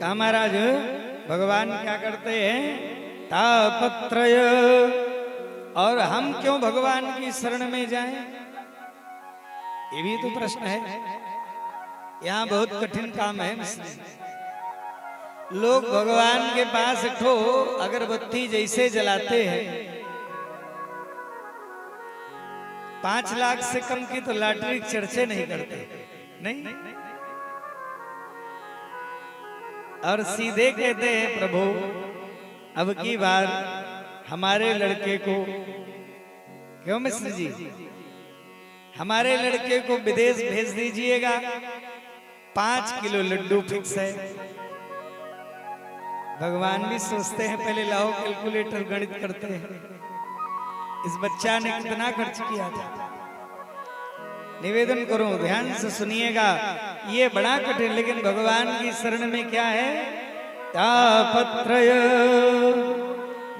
कहा महाराज भगवान क्या करते हैं? तापत्रय। और हम क्यों भगवान की शरण में जाएं? ये भी तो प्रश्न है। यहाँ बहुत कठिन काम है। लोग भगवान के पास ठो अगरबत्ती जैसे जलाते हैं, 5 लाख से कम की तो लॉटरी चर्चे नहीं करते, नहीं, और सीधे कहते हैं प्रभु अब की बार हमारे लड़के को, क्यों मिश्र जी, हमारे लड़के को विदेश भेज दीजिएगा, 5 किलो लड्डू फिक्स है। भगवान भी सोचते हैं पहले लाओ कैलकुलेटर, गणित करते हैं, इस बच्चा ने कितना खर्च किया था। निवेदन करो, ध्यान से सुनिएगा, ये बड़ा कठिन, लेकिन भगवान की शरण में क्या है? तापत्रय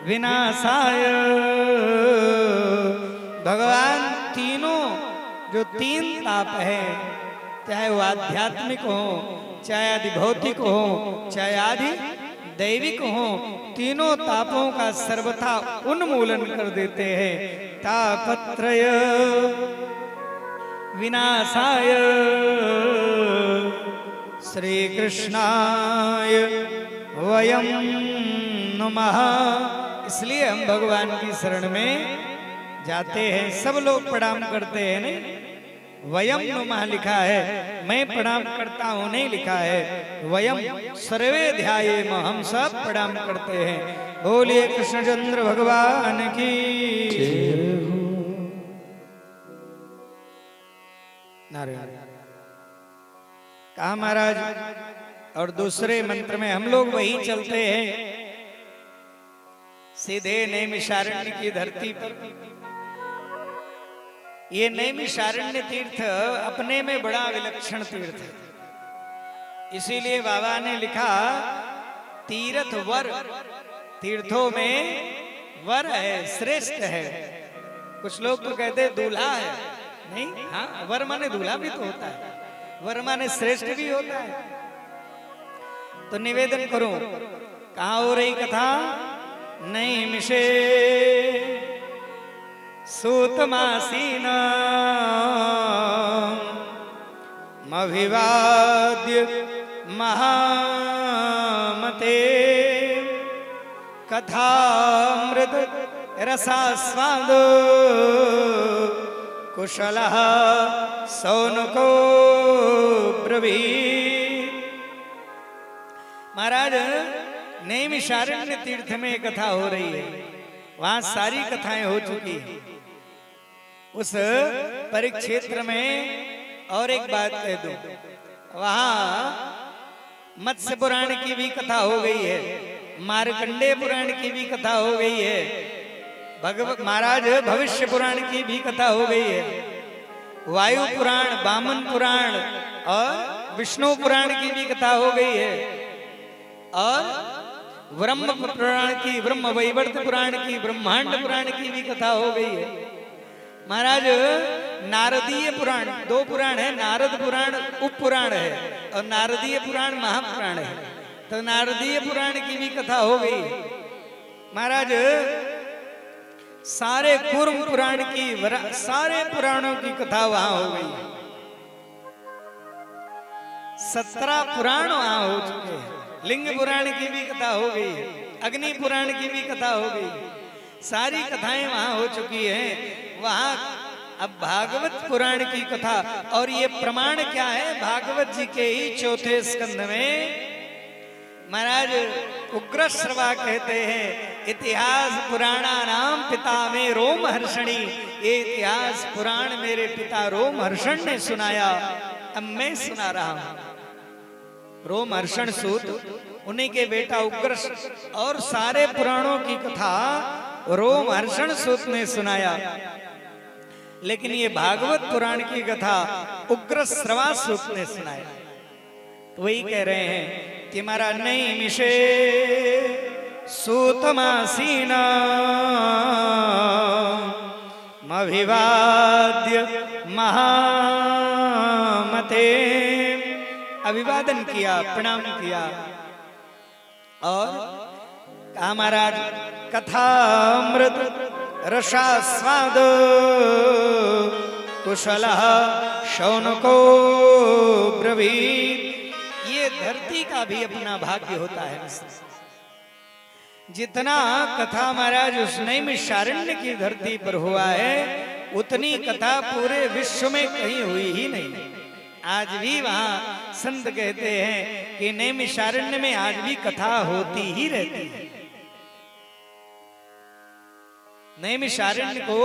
विनाशाय। भगवान तीनों जो 3 ताप है, चाहे वो आध्यात्मिक हो, चाहे आदि भौतिक हो, चाहे आदि दैविक हो, तीनों तापों का सर्वथा उन्मूलन कर देते हैं। तापत्रय विनाशाय श्री कृष्णाय वयं नमः। इसलिए हम भगवान की शरण में जाते हैं। सब लोग प्रणाम करते हैं, नहीं, वयम नमः लिखा है, मैं प्रणाम करता हूं नहीं लिखा है। वयम सर्वे ध्यायेम, हम सब प्रणाम करते हैं। बोलिए कृष्णचंद्र भगवान की। नारायण। कहा महाराज, और दूसरे मंत्र में हम लोग वही चलते हैं सीधे नैमिषारण्य की धरती पर। ये नैमिषारण्य तीर्थ अपने में बड़ा विलक्षण तीर्थ है। इसीलिए बाबा ने लिखा तीर्थ वर, तीर्थों में वर है, श्रेष्ठ है। कुछ लोग तो कहते हैं दूल्हा है, नहीं, हाँ, वर माने दूल्हा भी तो होता है, वर माने श्रेष्ठ भी होता है। तो निवेदन करूं, कहाँ हो रही कथा? नैमिषे सूतमासीना मभिवाद्य महामते कथामृत रसास्वादो कुशलः सौनको ब्रवीत्। महाराज नैमिषारण्य तीर्थ में कथा हो रही है, वहां सारी कथाएं हो चुकी है। उस परिक्षेत्र में और एक बात कह दूं, वहां मत्स्य पुराण की भी कथा हो गई है, मार्कंडेय पुराण की भी कथा हो गई है, भगवत महाराज भविष्य पुराण की भी कथा हो गई है, वायु पुराण, वामन पुराण और विष्णु पुराण की भी कथा हो गई है, और ब्रह्म पुराण की, ब्रह्म वैवर्त पुराण की, ब्रह्मांड पुराण की भी कथा हो गई है। महाराज नारदीय पुराण, 2 पुराण है, नारद पुराण उप पुराण है और नारदीय पुराण महापुराण है। तो नारदीय पुराण की भी कथा हो गई। महाराज सारे कूर्म पुराण की, सारे पुराणों की कथा वहां हो गई। 17 पुराण वहां हो चुके हैं। लिंग पुराण की भी कथा हो गई है, अग्नि पुराण की भी कथा हो गई, सारी कथाएं वहां हो चुकी हैं। वहां अब भागवत पुराण की कथा, और ये प्रमाण क्या है? भागवत जी के ही 4थे स्कंद में महाराज उग्रश्रवा कहते हैं, इतिहास पुराणा नाम पिता में रोम हर्षणी। ये इतिहास पुराण मेरे पिता रोम हर्षण ने सुनाया, अब मैं सुना रहा हूं। रोम हर्षण सूत, उन्हीं के बेटा उग्र, और सारे पुराणों की कथा रोम हर्षण सूत ने सुनाया। लेकिन ये भागवत पुराण की कथा उग्र श्रवा सूत ने सुनाया। तो वही कह रहे हैं कि हमारा नैमिषे सूतमासीना मभिवाद्य महामते। अभिवादन किया, प्रणाम किया, और कहा महाराज कथामृत रसास्वाद कुशल शौनको ब्रवीत। ये धरती का भी अपना भाग्य होता है। जितना कथा महाराज उस नैमिषारण्य की धरती पर हुआ है उतनी कथा पूरे विश्व में कहीं हुई ही नहीं। आज भी वहां संत कहते हैं कि नैमिषारण्य में आज भी कथा होती ही रहती है। नैमिषारण्य को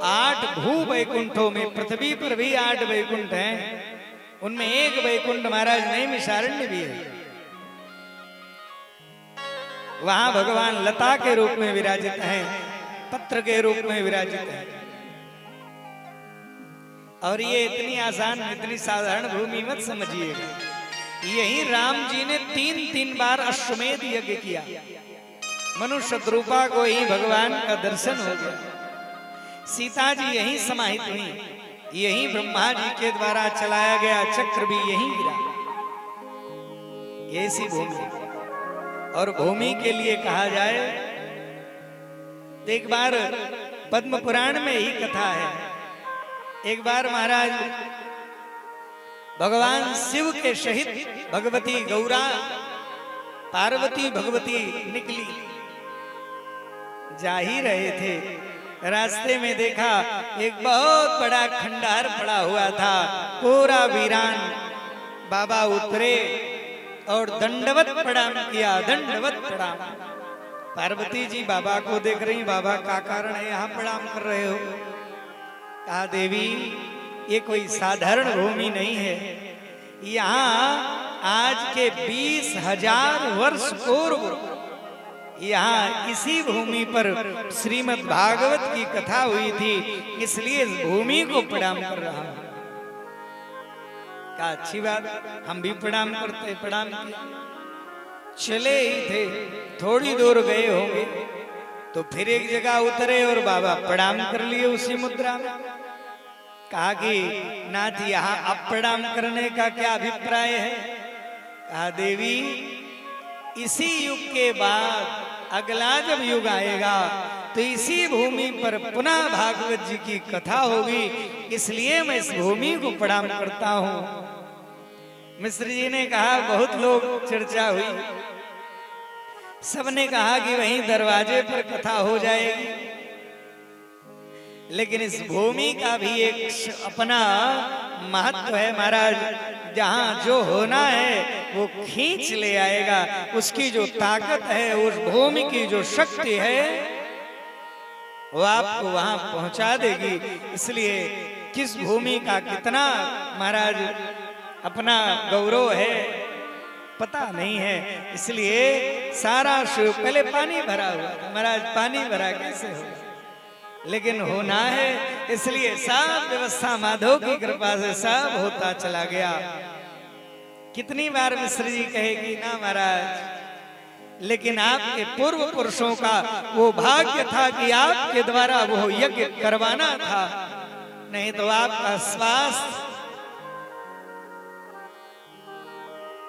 8 भू वैकुंठों में, पृथ्वी पर भी 8 वैकुंठ हैं, उनमें एक वैकुंठ महाराज नैमिषारण्य भी है। वहां भगवान लता के रूप में विराजित हैं, पत्र के रूप में विराजित हैं। और ये इतनी आसान, इतनी साधारण भूमि मत समझिएगा। यही राम जी ने 3 बार अश्वमेध यज्ञ किया। मनुष्य रूपा को ही भगवान का दर्शन हो गया। सीता जी यहीं समाहित हुई, यहीं ब्रह्मा जी के द्वारा चलाया गया चक्र भी यहीं गिरा। ऐसी भूमि, और भूमि के लिए कहा जाए तो एक बार पद्म पुराण में ही कथा है। एक बार महाराज भगवान शिव के सहित भगवती गौरा, पार्वती भगवती निकली, जा ही रहे थे। रास्ते में देखा एक बहुत बड़ा खंडार पड़ा हुआ था, पूरा वीरान। बाबा उतरे और दंडवत प्रणाम किया, दंडवत प्रणाम। पार्वती जी बाबा को देख रही, बाबा का कारण है यहाँ प्रणाम कर रहे हो? कहा देवी ये कोई साधारण भूमि नहीं है, यहाँ आज के 20,000 वर्ष पूर्व यहाँ इसी भूमि पर श्रीमद् भागवत की कथा हुई थी, इसलिए इस भूमि को प्रणाम कर रहा हूं। क्या अच्छी बात, हम भी प्रणाम करते, प्रणाम किया। चले ही थे, थोड़ी दूर गए होंगे तो फिर एक जगह उतरे और बाबा प्रणाम कर लिए उसी मुद्रा में। कहा कि नाथ यहाँ अब प्रणाम करने का क्या अभिप्राय है? कहा देवी इसी युग के बाद अगला जब युग आएगा तो इसी भूमि पर पुनः भागवत जी की कथा होगी, इसलिए मैं इस भूमि को प्रणाम करता हूं। मिश्र जी ने कहा, बहुत लोग चर्चा हुई, सबने कहा कि वहीं दरवाजे पर कथा हो जाएगी, लेकिन इस भूमि का भी एक अपना महत्व है महाराज। जहां जो होना है वो खींच ले आएगा, उसकी जो ताकत है, उस भूमि की जो शक्ति है वो आपको वहां पहुंचा देगी। इसलिए किस भूमि का कितना महाराज अपना गौरव है पता नहीं है, इसलिए सारा शिव पहले पानी भरा हुआ था महाराज, पानी भरा कैसे होगा, लेकिन होना है, इसलिए सब व्यवस्था माधव की कृपा से सब होता चला गया। कितनी बार मिश्र जी कहेगी ना महाराज, लेकिन आपके पूर्व पुरुषों का वो भाग्य था कि आपके द्वारा वो यज्ञ करवाना था, नहीं तो आपका स्वास्थ्य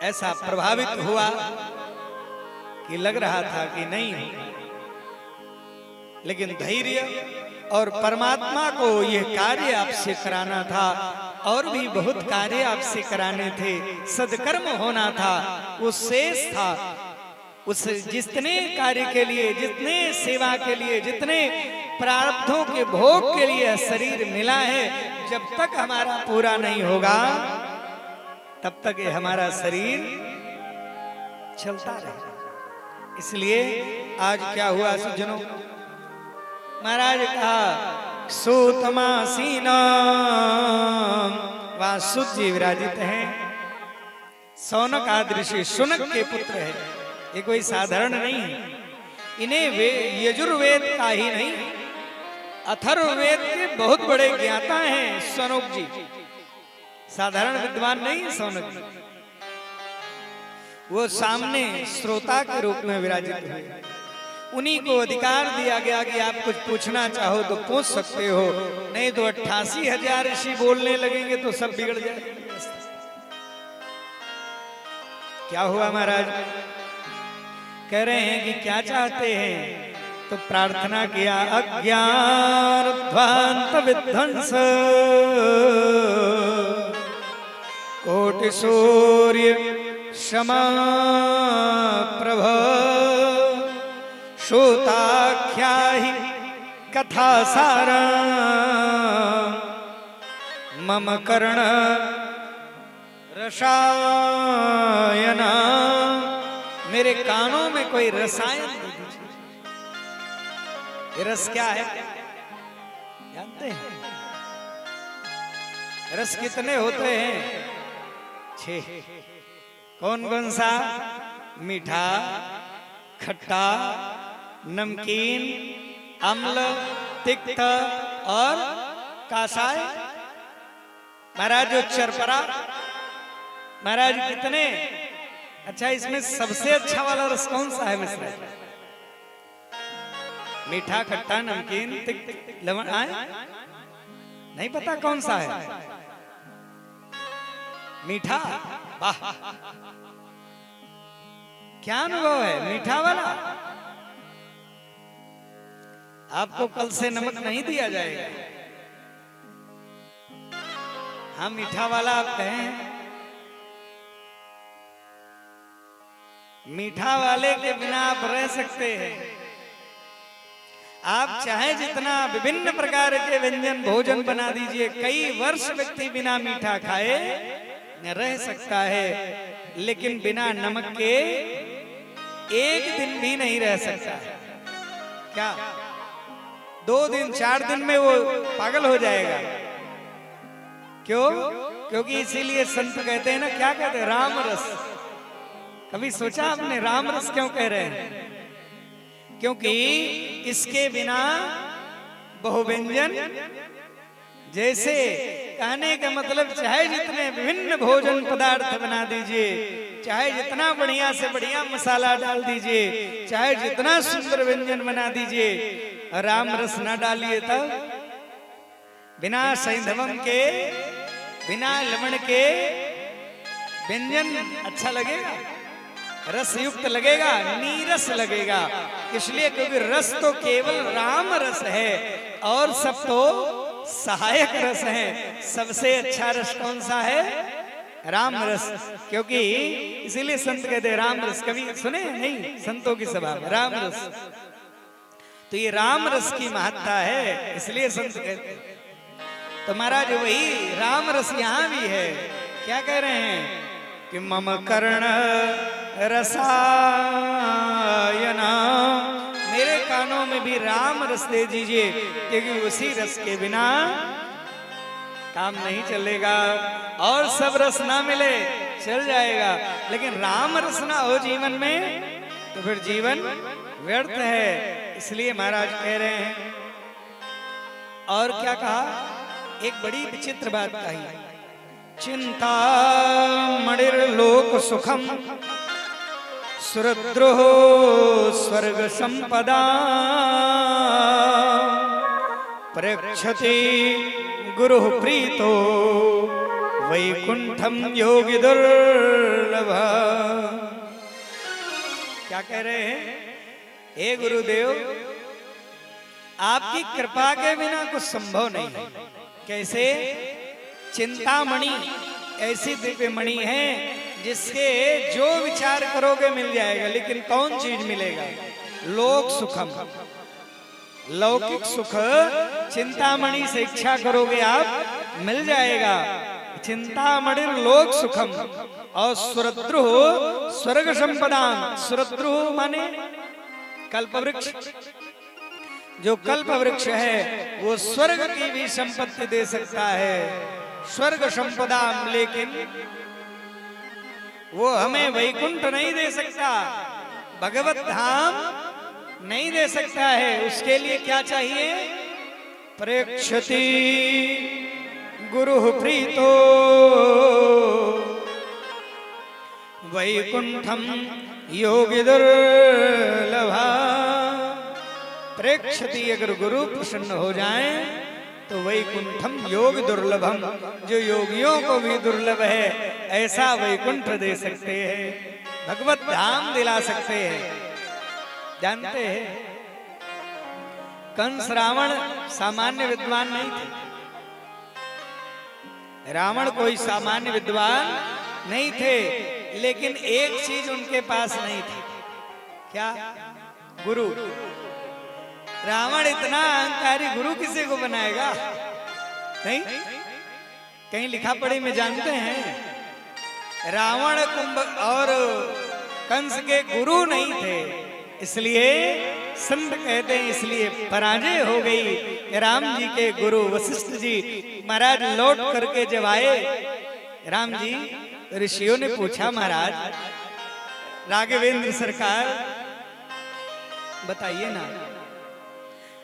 ऐसा प्रभावित हुआ कि लग रहा था कि नहीं होगा। लेकिन धैर्य और परमात्मा को ये कार्य आपसे कराना था, और भी बहुत कार्य आपसे कराने थे, सदकर्म होना था, वो शेष था। उस जितने कार्य के लिए, जितने सेवा के लिए, जितने प्रारब्धों के भोग के लिए शरीर मिला है, जब तक हमारा पूरा नहीं होगा तब तक ये हमारा शरीर चलता रहेगा। इसलिए आज क्या हुआ सज्जनों, महाराज कहा सूतमासीना वहां सुत जी विराजित हैं, सौनक आदृशि शुनक के पुत्र है। ये कोई साधारण नहीं है, इन्हें यजुर्वेद का ही नहीं अथर्ववेद के बहुत बड़े ज्ञाता हैं सौनक जी, साधारण विद्वान नहीं सौनक जी। वो सामने श्रोता के रूप में विराजित हुए, उन्हीं को अधिकार दिया गया कि आप कुछ पूछना चाहो तो पूछ सकते हो, नहीं तो 88,000 ऋषि बोलने लगेंगे तो सब बिगड़ जाएगा। क्या हुआ महाराज, कह रहे हैं कि क्या चाहते हैं, तो प्रार्थना किया अज्ञान ध्वांत विध्वंस कोटि सूर्य क्षमा प्रभ श्रोताख्या ही कथा सारा मम कर्ण रसायना, मेरे कानों में कोई रसायन दे दीजिए। ये रस क्या है जानते हैं? रस कितने होते हैं? 6। कौन कौन सा? मीठा, खट्टा, नमकीन, अम्ल, तिक्त और कासाय। महाराज जो चरपरा, महाराज कितने? अच्छा, इसमें सबसे अच्छा वाला रस कौन सा है मिश्रा? मीठा, खट्टा, नमकीन, तिक्त, लवण आए? नहीं पता कौन सा है? मीठा। वाह, क्या अनुभव है मीठा वाला? आपको कल से नमक नहीं दिया जाएगा। हाँ, मीठा वाला आप कहें। मीठा वाले के बिना आप रह सकते हैं। आप चाहे जितना विभिन्न प्रकार के व्यंजन भोजन बना दीजिए, कई वर्ष व्यक्ति बिना मीठा खाए रह सकता है, लेकिन बिना नमक के एक दिन भी नहीं रह सकता। क्या 2 दिन 4 दिन में वो पागल हो जाएगा? क्यों? क्योंकि इसीलिए संत कहते हैं ना, क्या कहते हैं? राम रस। कभी सोचा आपने राम रस क्यों कह रहे हैं? क्योंकि इसके बिना बहुव्यंजन, जैसे कहने का मतलब चाहे जितने विभिन्न भोजन पदार्थ बना दीजिए, चाहे जितना बढ़िया से बढ़िया मसाला डाल दीजिए, चाहे जितना सुंदर व्यंजन बना दीजिए, राम रस ना डालिए तब बिना सैंधवम के, बिना लवण के व्यंजन अच्छा लगेगा? रस युक्त लगेगा? नीरस लगेगा। इसलिए क्योंकि रस तो केवल राम रस है और सब तो सहायक रस है। सबसे अच्छा रस कौन सा है? राम रस। क्योंकि इसीलिए संत कहते हैं राम रस। कभी सुने नहीं? संतों की सभा में राम रस। तो ये राम रस की महत्ता है, इसलिए संत कहते हैं। तो महाराज वही राम रस यहाँ भी है। क्या कह रहे हैं कि मम कर्ण रसायना, मेरे कानों में भी राम रस दे दीजिए, क्योंकि उसी रस के बिना काम नहीं चलेगा। और सब रस ना मिले चल जाएगा, लेकिन राम रस ना हो जीवन में तो फिर जीवन व्यर्थ है। इसलिए महाराज कह रहे हैं। और क्या कहा? एक बड़ी विचित्र बात कही, चिंता मणिर लोक सुखम सुरद्रोह स्वर्ग संपदा प्रेक्षति गुरु प्रीतो वैकुंठम योगी दुर्लभ। क्या कह रहे हैं? हे गुरुदेव, आपकी कृपा के बिना कुछ संभव नहीं है। कैसे? चिंतामणि ऐसी दिव्य मणि है जिसके जो विचार करोगे मिल जाएगा, लेकिन कौन चीज मिलेगा? लोक सुखम, लौकिक सुख चिंतामणि से इच्छा करोगे आप मिल जाएगा। चिंतामणि लोक सुखम और सुरद्रुह स्वर्ग संपदा। सुरद्रुह माने कल्पवृक्ष। जो कल्प वृक्ष है वो स्वर्ग की भी संपत्ति दे सकता है, स्वर्ग संपदा, लेकिन वो हमें वैकुंठ नहीं दे सकता, भगवत धाम नहीं दे सकता है। उसके लिए क्या चाहिए? प्रेक्षति गुरु प्रीतो वैकुंठम योगी दुर्लभा। प्रेक्षति, अगर गुरु प्रसन्न हो जाए तो वैकुंठम योग दुर्लभम, जो योगियों को भी दुर्लभ है ऐसा वैकुंठ दे सकते हैं, भगवत धाम दिला सकते हैं। जानते हैं कंस रावण सामान्य विद्वान नहीं थे। रावण कोई सामान्य विद्वान नहीं थे, लेकिन एक चीज उनके पास नहीं थी। क्या? गुरु। रावण इतना अहंकारी, गुरु किसी को बनाएगा? नहीं। कहीं लिखा पढ़ी में जानते हैं रावण कुंभ और कंस के गुरु नहीं थे, इसलिए संत कहते हैं इसलिए पराजय हो गई राम जी के गुरु वशिष्ठ जी। महाराज लौट करके जब आए राम जी, ऋषियों ने पूछा महाराज राघवेंद्र सरकार बताइए ना,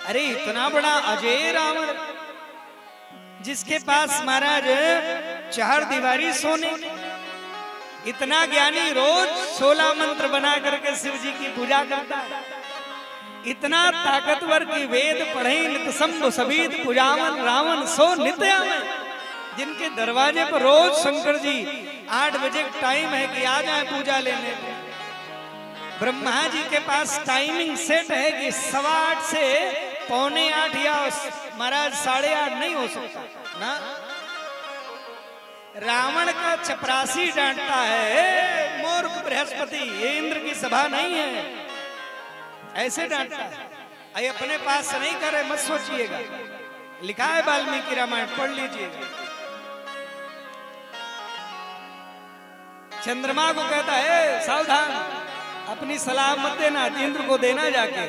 अरे इतना बड़ा अजय रावण जिसके पास महाराज 4 दीवारी सोने, इतना ज्ञानी, रोज 16 मंत्र बना करके शिव जी की पूजा करता है, इतना ताकतवर की वेद पढ़े नित शंभ सबीत पूजावन रावण सो नित्यामय, जिनके दरवाजे पर रोज शंकर जी 8 बजे टाइम है कि आ जाए पूजा लेने। ब्रह्मा जी के पास टाइमिंग सेट है कि 8:15 से 7:45 या महाराज 8:30 नहीं हो सकता ना। रावण का चपरासी डांटता है, मूर्ख बृहस्पति, ये इंद्र की सभा नहीं है, ऐसे डांटता है। अरे अपने पास नहीं करे मत सोचिएगा, लिखा है वाल्मीकि रामायण, पढ़ लीजिएगा। चंद्रमा को कहता है सावधान, अपनी सलाह मत देना, इंद्र को देना जाके,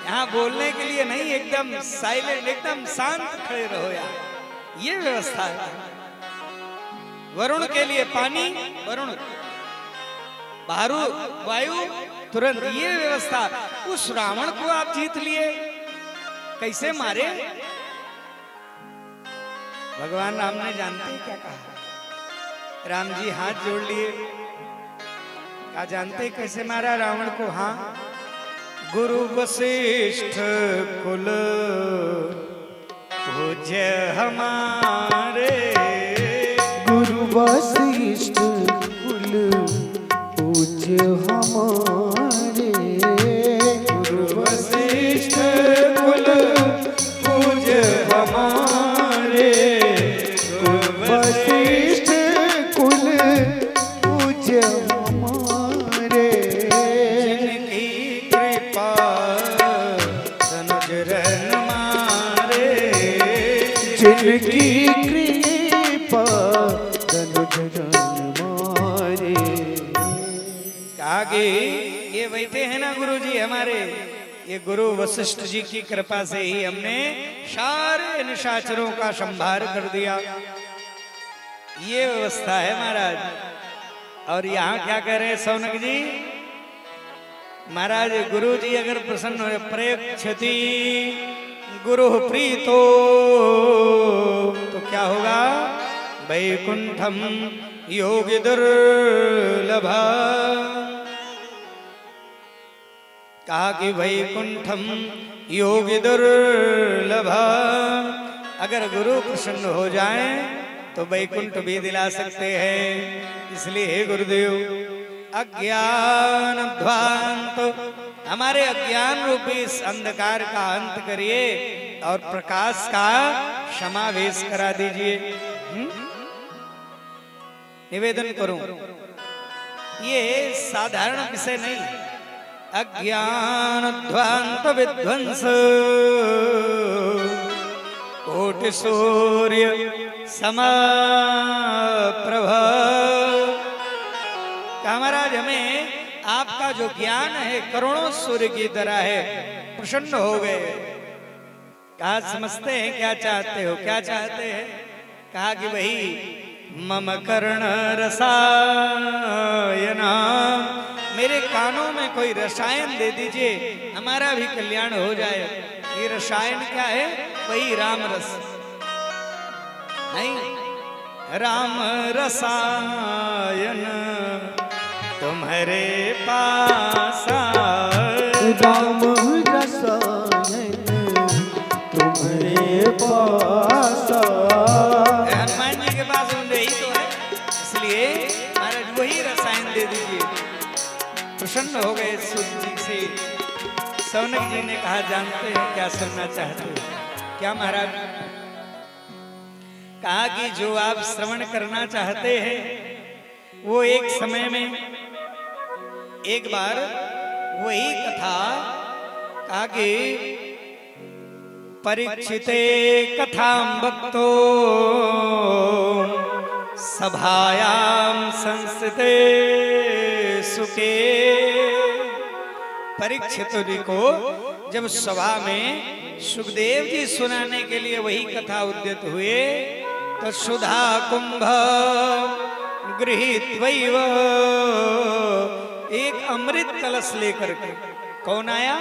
यहाँ बोलने के लिए नहीं, एकदम साइलेंट, एकदम शांत खड़े रहो यार, ये व्यवस्था है। वरुण के लिए पानी, वरुण, वायु तुरंत, ये व्यवस्था। उस रावण को आप जीत लिए, कैसे मारे? भगवान राम ने जानते हैं क्या कहा? राम जी हाथ जोड़ लिए, क्या जानते कैसे मारा रावण को? हाँ, गुरु वशिष्ठ कुल पूज्य हमारे, गुरु वशिष्ठ कुल पूज्य हमारे, गुरु वशिष्ठ कुल पूज्य हमारे, गुरु वशिष्ठ कुल पूज्य हमारे, जिनकी कृपा तनुज रन मारे, जिनकी कृपा तनुज रन मारे। आगे ये बैठे हैं ना गुरु जी हमारे, ये गुरु वशिष्ठ जी की कृपा से ही हमने सारे निशाचरों का संहार कर दिया। ये व्यवस्था है महाराज। और यहाँ क्या कह रहे हैं सौनक जी? महाराज गुरु जी अगर प्रसन्न हो, प्रेक्षति गुरु प्रीतो, तो क्या होगा? वैकुंठम योगी दुर्लभा। कहा कि वैकुंठम योगी दुर्लभा, अगर गुरु प्रसन्न हो जाए तो वैकुंठ भी दिला सकते हैं। इसलिए हे गुरुदेव, अज्ञान ध्वांत, हमारे अज्ञान रूपी इस अंधकार का अंत करिए और प्रकाश का समावेश करा दीजिए। निवेदन करूं, ये साधारण विषय नहीं। अज्ञान ध्वांत विध्वंस कोटि सूर्य समप्रभ। महाराज हमें आपका जो ज्ञान है करोड़ों सूर्य की तरह है, प्रसन्न हो गए। कहा समझते हैं क्या चाहते हो? क्या चाहते हैं? कहा कि वही मम कर्ण रसायना, मेरे कानों में कोई रसायन दे दीजिए, हमारा भी कल्याण हो जाए। ये रसायन क्या है? वही राम रस। नहीं, राम रसायन तुम्हारे पास, राम रसायन तुम्हारे पास। हनुमान जी के पास यही तो है, इसलिए महाराज वही रसायन दे दीजिए। प्रसन्न हो गए सूर्य जी से। सौनक जी ने कहा, जानते हैं क्या सुनना चाहते हो? क्या महाराज? कहा कि जो आप श्रवण करना चाहते हैं वो एक समय में एक बार वही कथा, कहा कि परीक्षिते कथां भक्तो सभायां संस्थिते सुखे। परीक्षित जी को जब सभा में सुखदेव जी सुनाने के लिए वही कथा उद्यत हुए तो सुधा कुंभ गृहीत्वैव, एक अमृत कलश लेकर के कौन आया?